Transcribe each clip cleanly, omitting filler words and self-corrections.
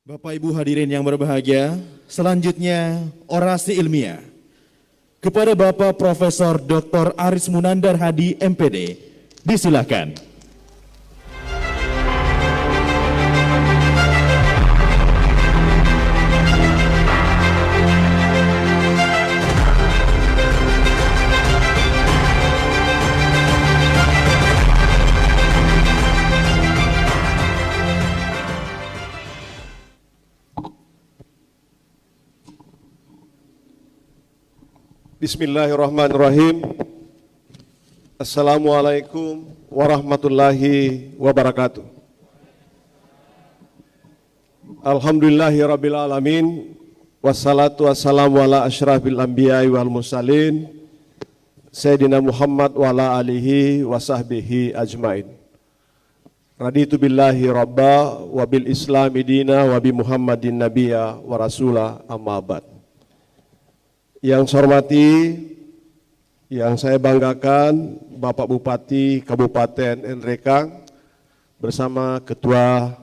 Bapak Ibu hadirin yang berbahagia, selanjutnya orasi ilmiah kepada Bapak Profesor Dr. Aris Munandar Hadi MPD. Disilakan. Bismillahirrahmanirrahim. Assalamualaikum warahmatullahi wabarakatuh. Alhamdulillahirabbil alamin. Wassalatu wassalamu ala asyrafil anbiya'i wal mursalin Sayyidina Muhammad wa ala alihi wa sahbihi ajmain. Raditu billahi rabba wa bil islami dina wa bi Muhammadin nabiyya wa rasulah, amma ba'd. Yang saya hormati, yang saya banggakan, Bapak Bupati Kabupaten Nrekang bersama Ketua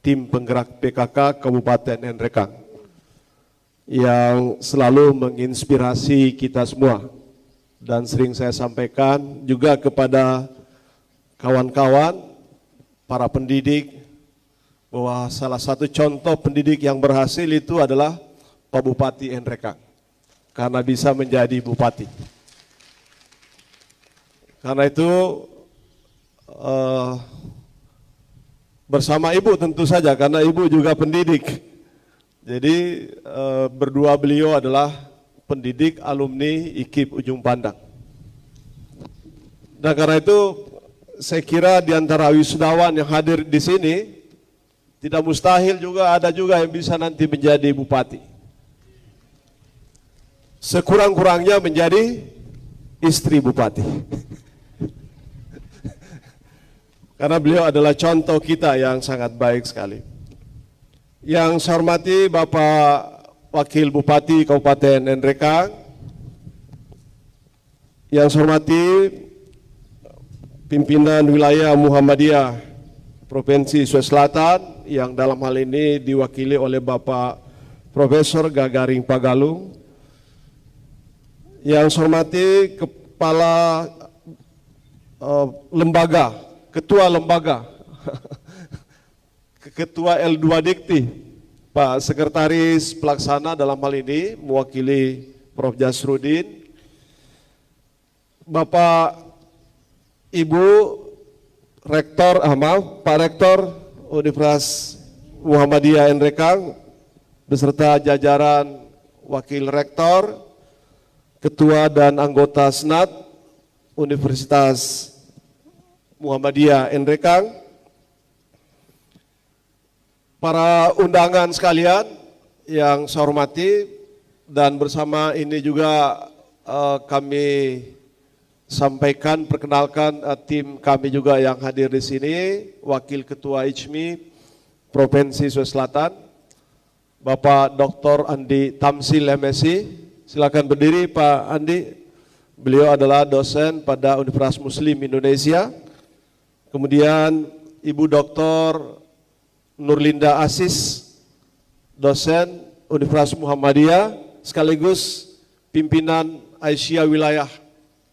Tim Penggerak PKK Kabupaten Nrekang yang selalu menginspirasi kita semua, dan sering saya sampaikan juga kepada kawan-kawan, para pendidik, bahwa salah satu contoh pendidik yang berhasil itu adalah Pak Bupati Nrekang, karena bisa menjadi bupati. Karena itu bersama ibu tentu saja, karena ibu juga pendidik. Jadi berdua beliau adalah pendidik alumni IKIP Ujung Pandang. Dan karena itu saya kira di antara wisudawan yang hadir di sini tidak mustahil juga ada juga yang bisa nanti menjadi bupati. Sekurang-kurangnya menjadi istri bupati. Karena beliau adalah contoh kita yang sangat baik sekali. Yang saya hormati Bapak Wakil Bupati Kabupaten Nrekang, yang saya hormati pimpinan wilayah Muhammadiyah Provinsi Sulawesi Selatan, yang dalam hal ini diwakili oleh Bapak Profesor Gagaring Pagalung, yang saya hormati Kepala Lembaga, Ketua Lembaga, Ketua L2 Dikti, Pak Sekretaris Pelaksana dalam hal ini mewakili Prof. Jasrudin, Bapak Ibu Rektor, Pak Rektor Universitas Muhammadiyah Nrekang beserta jajaran Wakil Rektor, Ketua dan anggota Senat Universitas Muhammadiyah Nrekang, para undangan sekalian yang saya hormati, dan bersama ini juga kami sampaikan, perkenalkan tim kami juga yang hadir di sini, Wakil Ketua ICMI Provinsi Sulawesi Selatan, Bapak Dr. Andi Tamsil MSI. Silakan berdiri Pak Andi. Beliau adalah dosen pada Universitas Muslim Indonesia. Kemudian Ibu Dr. Nurlinda Asis, dosen Universitas Muhammadiyah, sekaligus pimpinan Aisyah Wilayah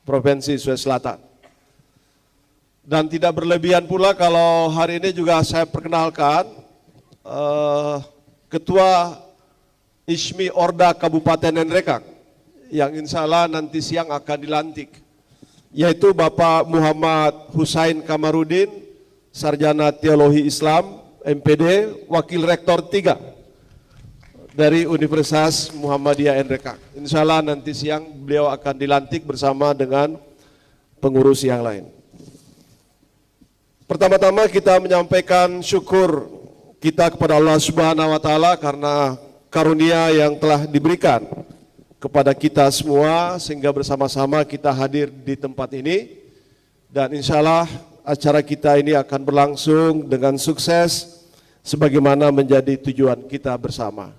Provinsi Sulawesi Selatan. Dan tidak berlebihan pula kalau hari ini juga saya perkenalkan Ketua ISMI Orda Kabupaten Nrekang yang insya Allah nanti siang akan dilantik, yaitu Bapak Muhammad Husain Kamarudin, Sarjana Teologi Islam, MPD, Wakil Rektor 3 dari Universitas Muhammadiyah Nrekang. Insya Allah nanti siang beliau akan dilantik bersama dengan pengurus yang lain. Pertama-tama kita menyampaikan syukur kita kepada Allah Subhanahu wa Ta'ala karena karunia yang telah diberikan kepada kita semua sehingga bersama-sama kita hadir di tempat ini, dan insya Allah acara kita ini akan berlangsung dengan sukses sebagaimana menjadi tujuan kita bersama.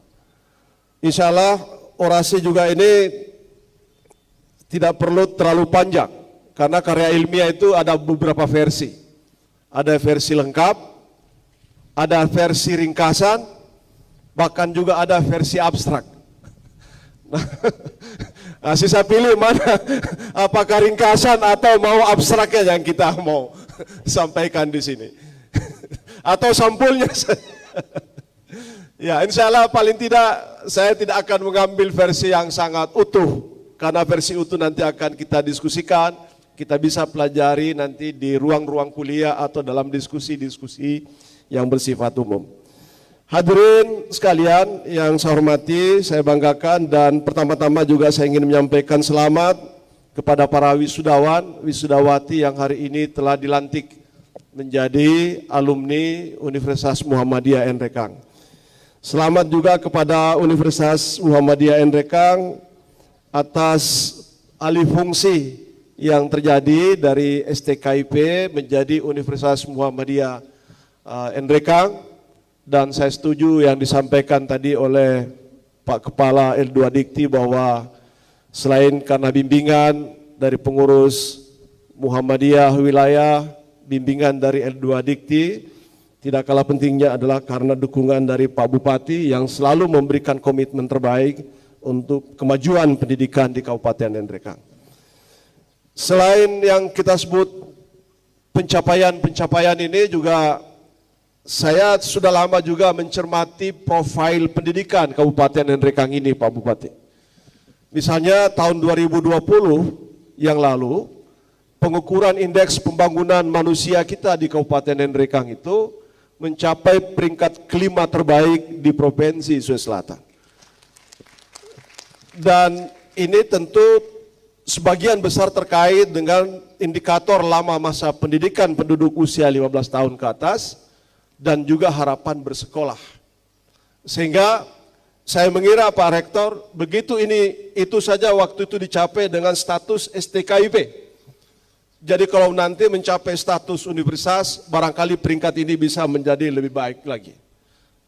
Insya Allah orasi juga ini tidak perlu terlalu panjang karena karya ilmiah itu ada beberapa versi. Ada versi lengkap, ada versi ringkasan, bahkan juga ada versi abstrak. Nah, sisa pilih mana, apakah ringkasan atau mau abstraknya yang kita mau sampaikan di sini, atau sampulnya. Ya, insya Allah paling tidak saya tidak akan mengambil versi yang sangat utuh, karena versi utuh nanti akan kita diskusikan, kita bisa pelajari nanti di ruang-ruang kuliah atau dalam diskusi-diskusi yang bersifat umum. Hadirin sekalian yang saya hormati, saya banggakan, dan pertama-tama juga saya ingin menyampaikan selamat kepada para wisudawan, wisudawati yang hari ini telah dilantik menjadi alumni Universitas Muhammadiyah Nrekang. Selamat juga kepada Universitas Muhammadiyah Nrekang atas alih fungsi yang terjadi dari STKIP menjadi Universitas Muhammadiyah Nrekang. Dan saya setuju yang disampaikan tadi oleh Pak Kepala L2 Dikti bahwa selain karena bimbingan dari pengurus Muhammadiyah wilayah, bimbingan dari L2 Dikti, tidak kalah pentingnya adalah karena dukungan dari Pak Bupati yang selalu memberikan komitmen terbaik untuk kemajuan pendidikan di Kabupaten Nrekang. Selain yang kita sebut pencapaian-pencapaian ini juga saya sudah lama juga mencermati profil pendidikan Kabupaten Nrekang ini, Pak Bupati. Misalnya tahun 2020 yang lalu, pengukuran indeks pembangunan manusia kita di Kabupaten Nrekang itu mencapai peringkat kelima terbaik di Provinsi Sulawesi Selatan. Dan ini tentu sebagian besar terkait dengan indikator lama masa pendidikan penduduk usia 15 tahun ke atas, dan juga harapan bersekolah. Sehingga saya mengira Pak Rektor, begitu itu saja waktu itu dicapai dengan status STKIP. Jadi kalau nanti mencapai status universitas, barangkali peringkat ini bisa menjadi lebih baik lagi.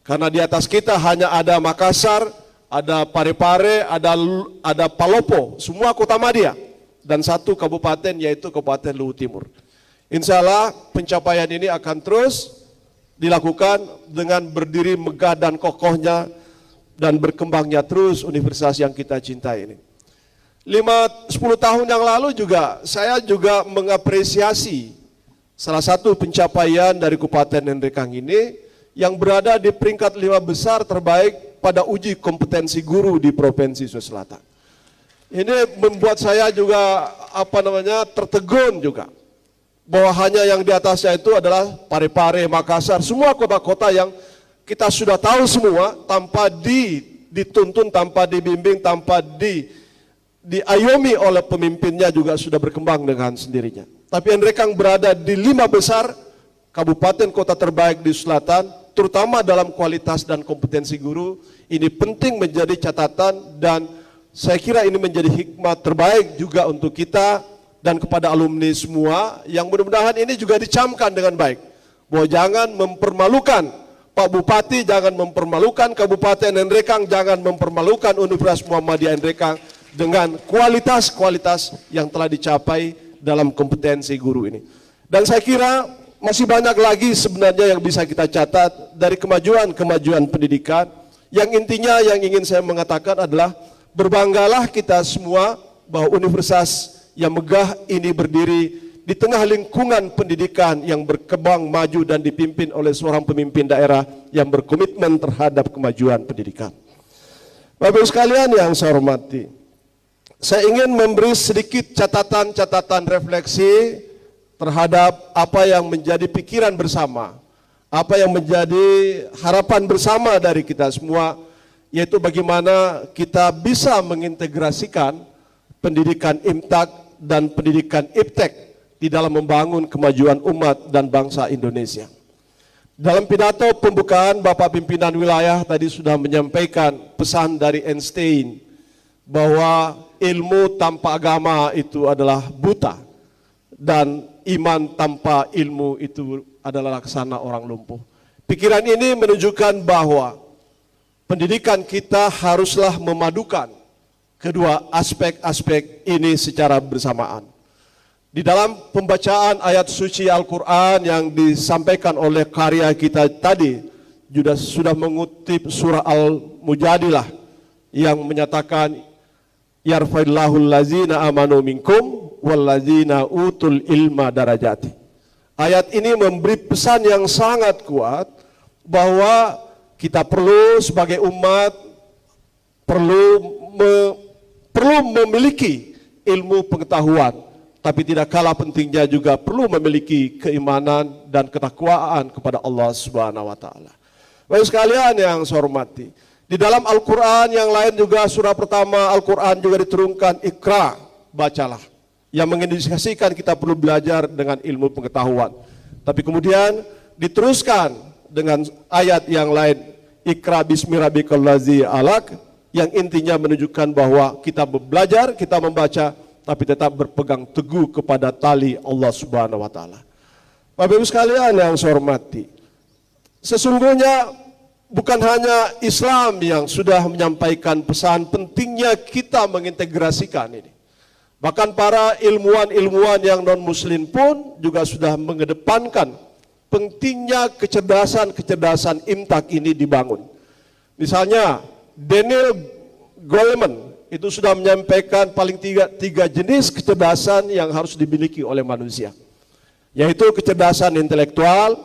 Karena di atas kita hanya ada Makassar, ada Parepare, ada Palopo, semua kota madya, dan satu kabupaten yaitu Kabupaten Luhut Timur. Insya Allah pencapaian ini akan terus dilakukan dengan berdiri megah dan kokohnya dan berkembangnya terus universitas yang kita cintai ini. 5-10 tahun yang lalu juga saya juga mengapresiasi salah satu pencapaian dari Kabupaten Nrekang ini yang berada di peringkat 5 besar terbaik pada uji kompetensi guru di Provinsi Sulawesi Selatan. Ini membuat saya juga tertegun juga, bahwa hanya yang di atasnya itu adalah Parepare, Makassar, semua kota-kota yang kita sudah tahu semua, tanpa dituntun, tanpa dibimbing, tanpa diayomi oleh pemimpinnya juga sudah berkembang dengan sendirinya. Tapi Nrekang berada di 5 besar kabupaten kota terbaik di selatan, terutama dalam kualitas dan kompetensi guru. Ini penting menjadi catatan, dan saya kira ini menjadi hikmah terbaik juga untuk kita dan kepada alumni semua, yang mudah-mudahan ini juga dicamkan dengan baik, bahwa jangan mempermalukan Pak Bupati, jangan mempermalukan Kabupaten Nrekang, jangan mempermalukan Universitas Muhammadiyah Nrekang dengan kualitas-kualitas yang telah dicapai dalam kompetensi guru ini. Dan saya kira masih banyak lagi sebenarnya yang bisa kita catat dari kemajuan-kemajuan pendidikan, yang intinya yang ingin saya mengatakan adalah berbanggalah kita semua bahwa universitas yang megah ini berdiri di tengah lingkungan pendidikan yang berkembang maju dan dipimpin oleh seorang pemimpin daerah yang berkomitmen terhadap kemajuan pendidikan. Bapak-Ibu sekalian yang saya hormati, saya ingin memberi sedikit catatan-catatan refleksi terhadap apa yang menjadi pikiran bersama, apa yang menjadi harapan bersama dari kita semua, yaitu bagaimana kita bisa mengintegrasikan pendidikan IMTAK dan pendidikan IPTEK di dalam membangun kemajuan umat dan bangsa Indonesia. Dalam pidato pembukaan, Bapak Pimpinan Wilayah tadi sudah menyampaikan pesan dari Einstein bahwa ilmu tanpa agama itu adalah buta, dan iman tanpa ilmu itu adalah laksana orang lumpuh. Pikiran ini menunjukkan bahwa pendidikan kita haruslah memadukan kedua aspek-aspek ini secara bersamaan. Di dalam pembacaan ayat suci Al-Quran yang disampaikan oleh karya kita tadi, juga sudah mengutip surah Al-Mujadilah yang menyatakan yarfa'illahul ladzina amanu minkum walladzina utul ilma darajati. Ayat ini memberi pesan yang sangat kuat bahwa kita perlu sebagai umat perlu memiliki ilmu pengetahuan, tapi tidak kalah pentingnya juga perlu memiliki keimanan dan ketakwaan kepada Allah Subhanahu wa taala. Bapak sekalian yang saya hormati, di dalam Al-Qur'an yang lain juga surah pertama Al-Qur'an juga diturunkan Iqra, bacalah, yang mengindikasikan kita perlu belajar dengan ilmu pengetahuan. Tapi kemudian diteruskan dengan ayat yang lain, Iqra bismi rabbikal ladzi alaq, yang intinya menunjukkan bahwa kita belajar, kita membaca, tapi tetap berpegang teguh kepada tali Allah Subhanahu wa taala. Bapak Ibu sekalian yang saya hormati, sesungguhnya bukan hanya Islam yang sudah menyampaikan pesan pentingnya kita mengintegrasikan ini. Bahkan para ilmuwan-ilmuwan yang non-muslim pun juga sudah mengedepankan pentingnya kecerdasan-kecerdasan imtak ini dibangun. Misalnya Daniel Goleman itu sudah menyampaikan paling tiga jenis kecerdasan yang harus dimiliki oleh manusia, yaitu kecerdasan intelektual,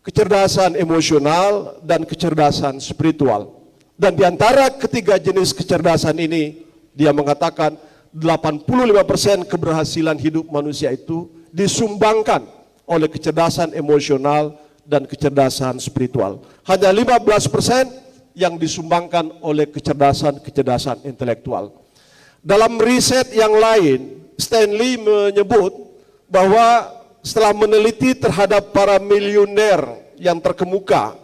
kecerdasan emosional, dan kecerdasan spiritual. Dan di antara ketiga jenis kecerdasan ini, dia mengatakan 85% keberhasilan hidup manusia itu disumbangkan oleh kecerdasan emosional dan kecerdasan spiritual. Hanya 15% yang disumbangkan oleh kecerdasan intelektual. Dalam riset yang lain, Stanley menyebut bahwa setelah meneliti terhadap para miliuner yang terkemuka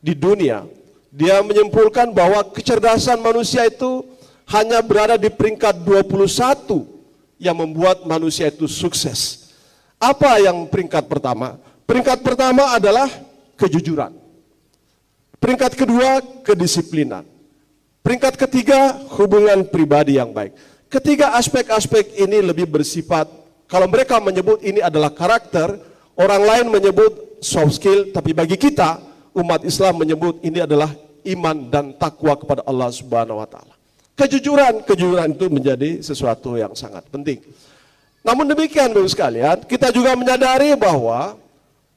di dunia, dia menyimpulkan bahwa kecerdasan manusia itu hanya berada di peringkat 21 yang membuat manusia itu sukses. Apa yang peringkat pertama? Peringkat pertama adalah kejujuran. Peringkat kedua, kedisiplinan. Peringkat ketiga, hubungan pribadi yang baik. Ketiga aspek-aspek ini lebih bersifat, kalau mereka menyebut ini adalah karakter, orang lain menyebut soft skill, tapi bagi kita, umat Islam menyebut ini adalah iman dan takwa kepada Allah Subhanahu wa taala. Kejujuran itu menjadi sesuatu yang sangat penting. Namun demikian Bapak sekalian, kita juga menyadari bahwa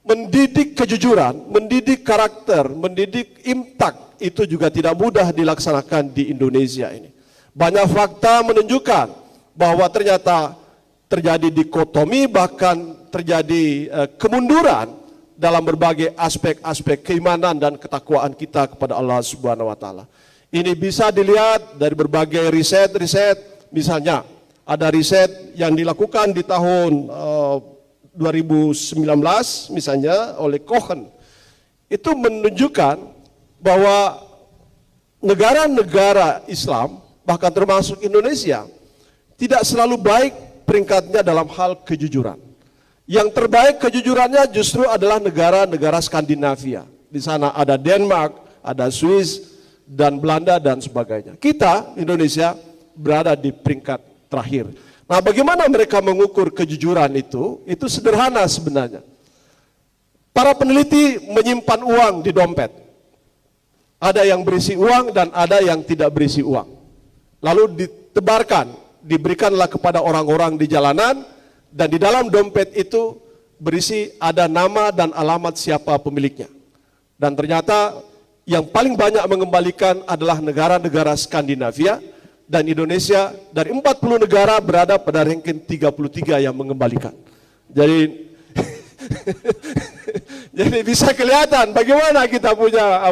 mendidik kejujuran, mendidik karakter, mendidik imtak itu juga tidak mudah dilaksanakan di Indonesia ini. Banyak fakta menunjukkan bahwa ternyata terjadi dikotomi, bahkan terjadi kemunduran dalam berbagai aspek-aspek keimanan dan ketakwaan kita kepada Allah Subhanahu wa taala. Ini bisa dilihat dari berbagai riset, misalnya ada riset yang dilakukan di tahun 2019 misalnya oleh Cohen. Itu menunjukkan bahwa negara-negara Islam, bahkan termasuk Indonesia, tidak selalu baik peringkatnya dalam hal kejujuran. Yang terbaik kejujurannya justru adalah negara-negara Skandinavia. Di sana ada Denmark, ada Swiss, dan Belanda dan sebagainya. Kita, Indonesia, berada di peringkat terakhir. Nah, bagaimana mereka mengukur kejujuran itu? Itu sederhana sebenarnya. Para peneliti menyimpan uang di dompet. Ada yang berisi uang dan ada yang tidak berisi uang. Lalu ditebarkan, diberikanlah kepada orang-orang di jalanan, dan di dalam dompet itu berisi ada nama dan alamat siapa pemiliknya. Dan ternyata yang paling banyak mengembalikan adalah negara-negara Skandinavia, dan Indonesia dari 40 negara berada pada ranking 33 yang mengembalikan. Jadi jadi bisa kelihatan bagaimana kita punya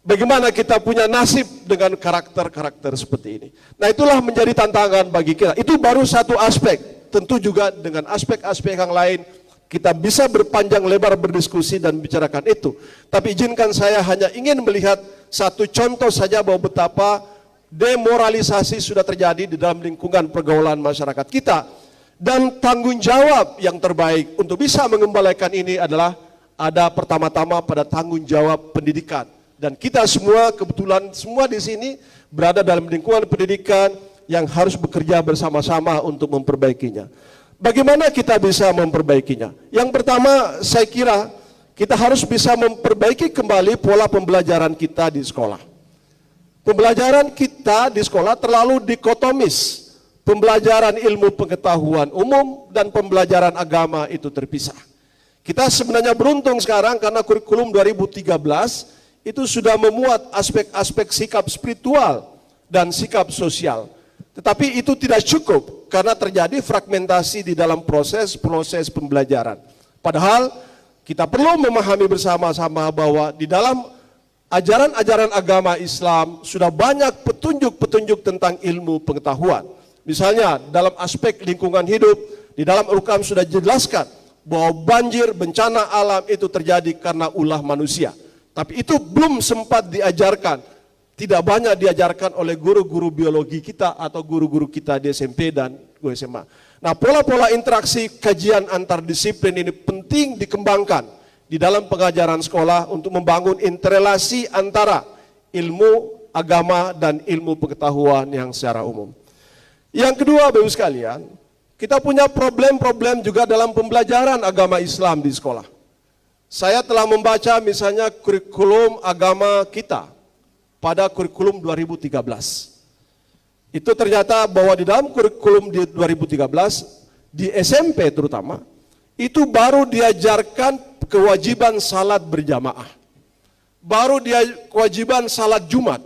bagaimana kita punya nasib dengan karakter-karakter seperti ini. Nah, itulah menjadi tantangan bagi kita. Itu baru satu aspek. Tentu juga dengan aspek-aspek yang lain kita bisa berpanjang lebar berdiskusi dan bicarakan itu. Tapi izinkan saya hanya ingin melihat satu contoh saja bahwa betapa demoralisasi sudah terjadi di dalam lingkungan pergaulan masyarakat kita. Dan tanggung jawab yang terbaik untuk bisa mengembalikan ini adalah ada pertama-tama pada tanggung jawab pendidikan. Dan kita semua, kebetulan semua di sini berada dalam lingkungan pendidikan yang harus bekerja bersama-sama untuk memperbaikinya. Bagaimana kita bisa memperbaikinya? Yang pertama, saya kira kita harus bisa memperbaiki kembali pola pembelajaran kita di sekolah. Pembelajaran kita di sekolah terlalu dikotomis. Pembelajaran ilmu pengetahuan umum dan pembelajaran agama itu terpisah. Kita sebenarnya beruntung sekarang karena kurikulum 2013 itu sudah memuat aspek-aspek sikap spiritual dan sikap sosial. Tetapi itu tidak cukup karena terjadi fragmentasi di dalam proses pembelajaran. Padahal kita perlu memahami bersama-sama bahwa di dalam ajaran-ajaran agama Islam sudah banyak petunjuk-petunjuk tentang ilmu pengetahuan. Misalnya dalam aspek lingkungan hidup, di dalam Al-Quran sudah dijelaskan bahwa banjir, bencana alam itu terjadi karena ulah manusia. Tapi itu belum sempat diajarkan, tidak banyak diajarkan oleh guru-guru biologi kita atau guru-guru kita di SMP dan SMA. Nah, pola-pola interaksi kajian antar disiplin ini penting dikembangkan di dalam pengajaran sekolah untuk membangun interrelasi antara ilmu agama dan ilmu pengetahuan yang secara umum. Yang kedua, Bapak-Ibu sekalian, kita punya problem-problem juga dalam pembelajaran agama Islam di sekolah. Saya telah membaca misalnya kurikulum agama kita pada kurikulum 2013. Itu ternyata bahwa di dalam kurikulum di 2013, di SMP terutama, itu baru diajarkan kewajiban salat berjamaah. Baru dia kewajiban salat Jumat.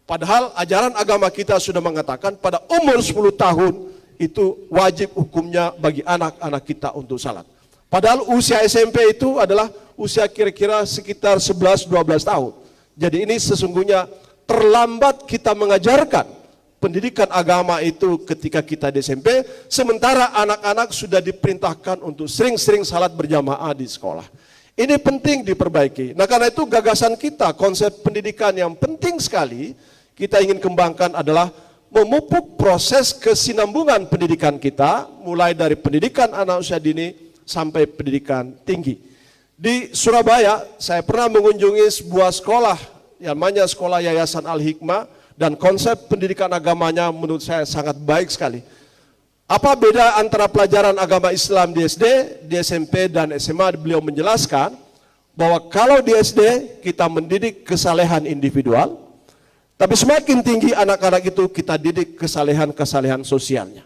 Padahal ajaran agama kita sudah mengatakan pada umur 10 tahun itu wajib hukumnya bagi anak-anak kita untuk salat. Padahal usia SMP itu adalah usia kira-kira sekitar 11-12 tahun. Jadi ini sesungguhnya terlambat kita mengajarkan pendidikan agama itu ketika kita di SMP, sementara anak-anak sudah diperintahkan untuk sering-sering salat berjamaah di sekolah. Ini penting diperbaiki. Nah, karena itu gagasan kita, konsep pendidikan yang penting sekali kita ingin kembangkan adalah memupuk proses kesinambungan pendidikan kita, mulai dari pendidikan anak usia dini sampai pendidikan tinggi. Di Surabaya, saya pernah mengunjungi sebuah sekolah yang namanya Sekolah Yayasan Al-Hikmah, dan konsep pendidikan agamanya menurut saya sangat baik sekali. Apa beda antara pelajaran agama Islam di SD, di SMP, dan SMA? Beliau menjelaskan bahwa kalau di SD kita mendidik kesalehan individual, tapi semakin tinggi anak-anak itu kita didik kesalehan-kesalehan sosialnya.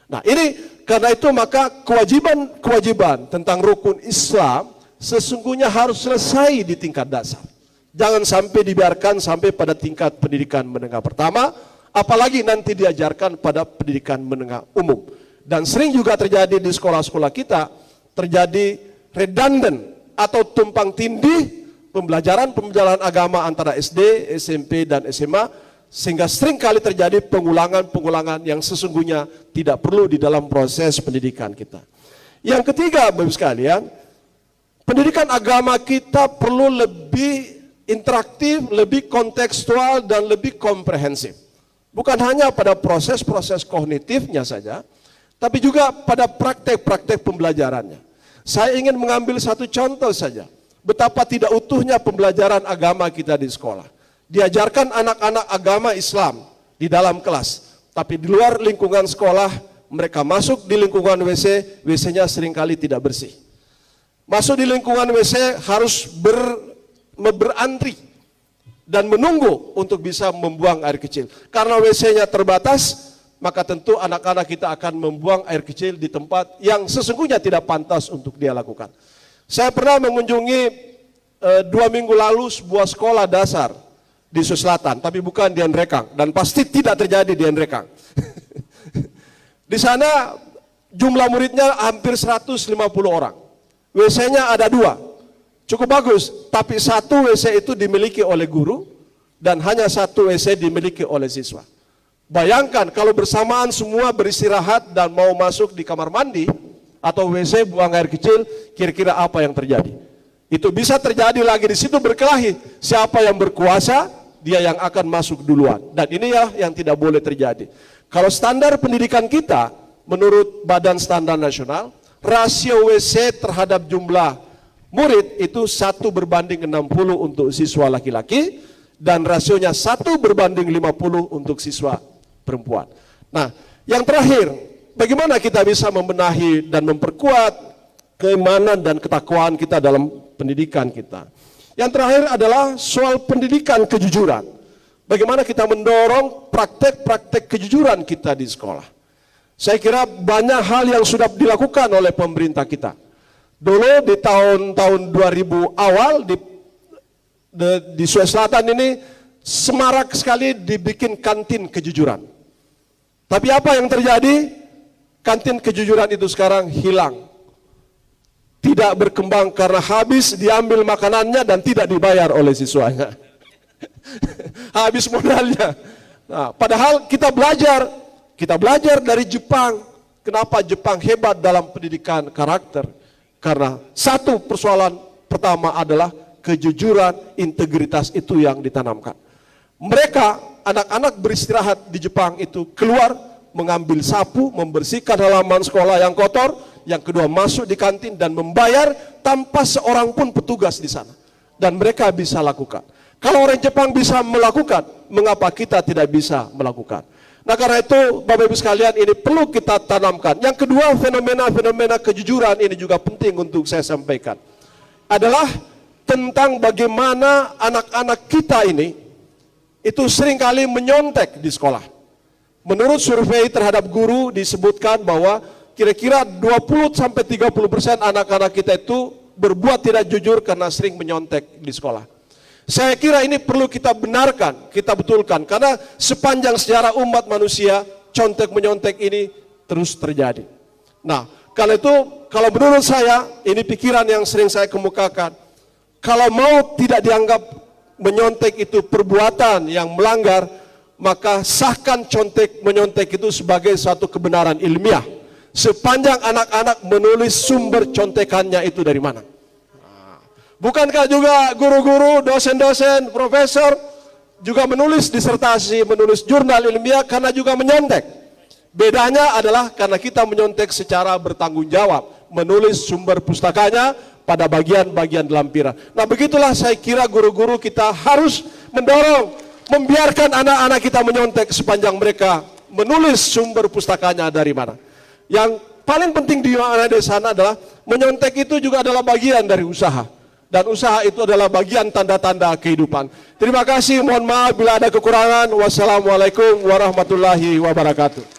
Nah, ini karena itu maka kewajiban tentang rukun Islam sesungguhnya harus selesai di tingkat dasar. Jangan sampai dibiarkan sampai pada tingkat pendidikan menengah pertama, apalagi nanti diajarkan pada pendidikan menengah umum. Dan sering juga terjadi di sekolah-sekolah kita, terjadi redundant atau tumpang tindih pembelajaran agama antara SD, SMP, dan SMA, sehingga sering kali terjadi pengulangan-pengulangan yang sesungguhnya tidak perlu di dalam proses pendidikan kita. Yang ketiga, Bapak sekalian, pendidikan agama kita perlu lebih interaktif, lebih kontekstual, dan lebih komprehensif. Bukan hanya pada proses-proses kognitifnya saja, tapi juga pada praktek-praktek pembelajarannya. Saya ingin mengambil satu contoh saja, betapa tidak utuhnya pembelajaran agama kita di sekolah. Diajarkan anak-anak agama Islam di dalam kelas, tapi di luar lingkungan sekolah, mereka masuk di lingkungan WC, WC-nya seringkali tidak bersih. Masuk di lingkungan WC harus berantri dan menunggu untuk bisa membuang air kecil. Karena WC-nya terbatas, maka tentu anak-anak kita akan membuang air kecil di tempat yang sesungguhnya tidak pantas untuk dia lakukan. Saya pernah mengunjungi 2 minggu lalu sebuah sekolah dasar di Sulawesi Selatan, tapi bukan di Nrekang, dan pasti tidak terjadi di Nrekang. Di sana jumlah muridnya hampir 150 orang. WC-nya ada 2. Cukup bagus, tapi 1 WC itu dimiliki oleh guru dan hanya 1 WC dimiliki oleh siswa. Bayangkan kalau bersamaan semua beristirahat dan mau masuk di kamar mandi atau WC buang air kecil, kira-kira apa yang terjadi? Itu bisa terjadi lagi di situ berkelahi. Siapa yang berkuasa, dia yang akan masuk duluan. Dan ini ya yang tidak boleh terjadi. Kalau standar pendidikan kita, menurut Badan Standar Nasional, rasio WC terhadap jumlah murid itu 1:60 untuk siswa laki-laki dan rasionya 1:50 untuk siswa perempuan. Nah, yang terakhir, bagaimana kita bisa membenahi dan memperkuat keimanan dan ketakwaan kita dalam pendidikan kita. Yang terakhir adalah soal pendidikan kejujuran. Bagaimana kita mendorong praktek-praktek kejujuran kita di sekolah. Saya kira banyak hal yang sudah dilakukan oleh pemerintah kita. Dulu di tahun-tahun 2000 awal di Sulawesi Selatan ini semarak sekali dibikin kantin kejujuran. Tapi apa yang terjadi? Kantin kejujuran itu sekarang hilang. Tidak berkembang karena habis diambil makanannya dan tidak dibayar oleh siswanya. Habis modalnya. Nah, padahal kita belajar dari Jepang. Kenapa Jepang hebat dalam pendidikan karakter? Karena satu persoalan pertama adalah kejujuran, integritas itu yang ditanamkan. Mereka, anak-anak beristirahat di Jepang itu keluar, mengambil sapu, membersihkan halaman sekolah yang kotor, yang kedua masuk di kantin dan membayar tanpa seorang pun petugas di sana. Dan mereka bisa lakukan. Kalau orang Jepang bisa melakukan, mengapa kita tidak bisa melakukan? Nah karena itu Bapak Ibu sekalian ini perlu kita tanamkan. Yang kedua fenomena-fenomena kejujuran ini juga penting untuk saya sampaikan. Adalah tentang bagaimana anak-anak kita ini itu seringkali menyontek di sekolah. Menurut survei terhadap guru disebutkan bahwa kira-kira 20-30% anak-anak kita itu berbuat tidak jujur karena sering menyontek di sekolah. Saya kira ini perlu kita benarkan, kita betulkan. Karena sepanjang sejarah umat manusia, contek-menyontek ini terus terjadi. Nah, karena itu, kalau menurut saya, ini pikiran yang sering saya kemukakan. Kalau mau tidak dianggap menyontek itu perbuatan yang melanggar, maka sahkan contek-menyontek itu sebagai suatu kebenaran ilmiah. Sepanjang anak-anak menulis sumber contekannya itu dari mana. Bukankah juga guru-guru, dosen-dosen, profesor juga menulis disertasi, menulis jurnal ilmiah karena juga menyontek. Bedanya adalah karena kita menyontek secara bertanggung jawab, menulis sumber pustakanya pada bagian-bagian lampiran. Nah begitulah saya kira guru-guru kita harus mendorong, membiarkan anak-anak kita menyontek sepanjang mereka menulis sumber pustakanya dari mana. Yang paling penting di sana adalah menyontek itu juga adalah bagian dari usaha. Dan usaha itu adalah bagian tanda-tanda kehidupan. Terima kasih, mohon maaf bila ada kekurangan. Wassalamualaikum warahmatullahi wabarakatuh.